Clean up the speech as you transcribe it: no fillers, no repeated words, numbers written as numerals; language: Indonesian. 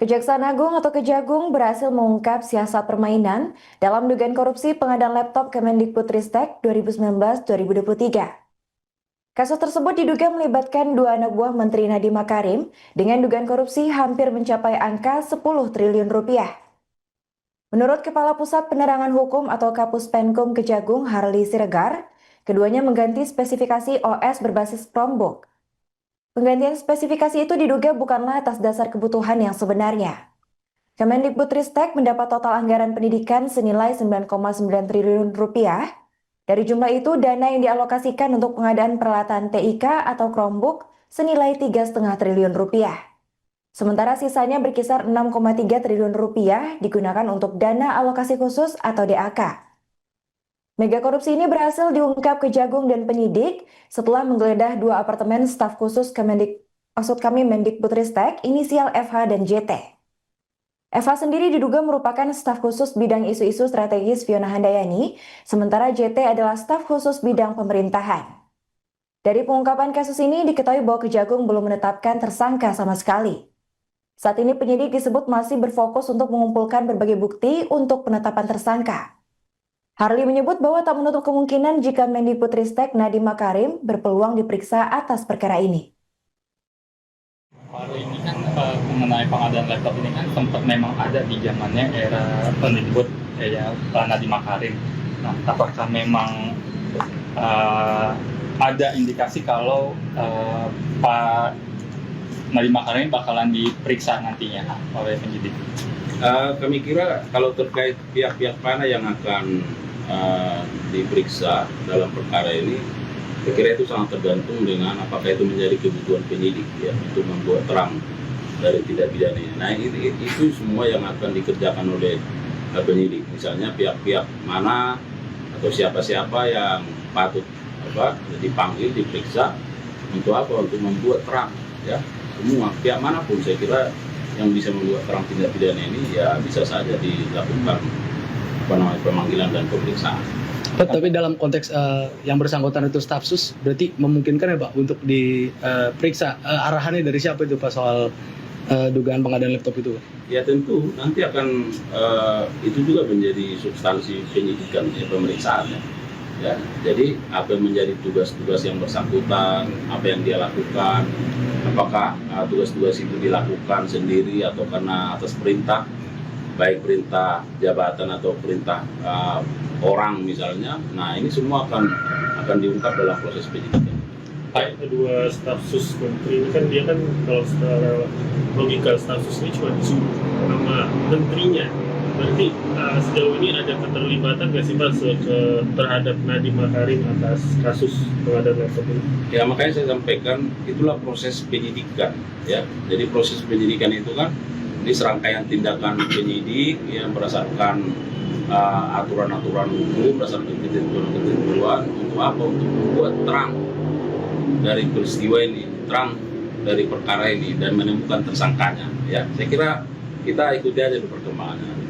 Kejaksaan Agung atau Kejagung berhasil mengungkap siasat permainan dalam dugaan korupsi pengadaan laptop Kemendikbudristek 2019-2023. Kasus tersebut diduga melibatkan dua anak buah Menteri Nadiem Makarim dengan dugaan korupsi hampir mencapai angka 10 triliun rupiah. Menurut Kepala Pusat Penerangan Hukum atau Kapus Penkum Kejagung Harli Siregar, keduanya mengganti spesifikasi OS berbasis Chromebook. Penggantian spesifikasi itu diduga bukanlah atas dasar kebutuhan yang sebenarnya. Kemendikbudristek mendapat total anggaran pendidikan senilai 9,9 triliun rupiah. Dari jumlah itu, dana yang dialokasikan untuk pengadaan peralatan TIK atau Chromebook senilai 3,5 triliun rupiah. Sementara sisanya berkisar 6,3 triliun rupiah digunakan untuk dana alokasi khusus atau DAK. Mega korupsi ini berhasil diungkap Kejagung dan penyidik setelah menggeledah dua apartemen staf khusus Mendikbudristek inisial FH dan JT. FH sendiri diduga merupakan staf khusus bidang isu-isu strategis Fiona Handayani, sementara JT adalah staf khusus bidang pemerintahan. Dari pengungkapan kasus ini diketahui bahwa Kejagung belum menetapkan tersangka sama sekali. Saat ini penyidik disebut masih berfokus untuk mengumpulkan berbagai bukti untuk penetapan tersangka. Harli menyebut bahwa tak menutup kemungkinan jika Mendikbudristek Nadiem Makarim berpeluang diperiksa atas perkara ini. Kalau ini kan mengenai pengadaan laptop ini kan sempat memang ada di zamannya era Mendikbud Nadiem Makarim. Nah, apakah memang ada indikasi kalau Pak Nadiem Makarim bakalan diperiksa nantinya oleh penyidik? Kami kira kalau terkait pihak-pihak mana yang akan diperiksa dalam perkara ini, saya kira itu sangat tergantung dengan apakah itu menjadi kebutuhan penyidik ya untuk membuat terang dari tindak pidana. Nah itu semua yang akan dikerjakan oleh penyidik. Misalnya pihak-pihak mana atau siapa-siapa yang patut dipanggil, diperiksa untuk apa? Untuk membuat terang ya. Semua pihak manapun saya kira yang bisa membuat terang tindak pidana ini ya bisa saja dilakukan pemanggilan dan pemeriksaan. Pak, tapi dalam konteks yang bersangkutan itu staf sus, berarti memungkinkan ya Pak untuk diperiksa arahannya dari siapa itu Pak soal dugaan pengadaan laptop itu? Ya tentu nanti akan itu juga menjadi substansi penyidikan ya, pemeriksaannya. Ya, jadi apa yang menjadi tugas-tugas yang bersangkutan, apa yang dia lakukan, apakah tugas-tugas itu dilakukan sendiri atau karena atas perintah, baik perintah jabatan atau perintah orang misalnya. Nah ini semua akan diungkap dalam proses penyidikan. Kedua staf sus menteri ini kan dia kan kalau secara logika staf sus ini cuma disuruh nama menterinya. Berarti sejauh ini ada keterlibatan nggak sih Pak terhadap Nadiem Makarim atas kasus pengadaan laptop ini? Ya makanya saya sampaikan itulah proses penyidikan ya. Jadi proses penyidikan itu kan ini serangkaian tindakan penyidik yang berdasarkan aturan-aturan hukum, berdasarkan ketentuan-ketentuan untuk apa? Untuk membuat terang dari peristiwa ini, terang dari perkara ini dan menemukan tersangkanya. Ya, saya kira kita ikuti aja perkembangannya.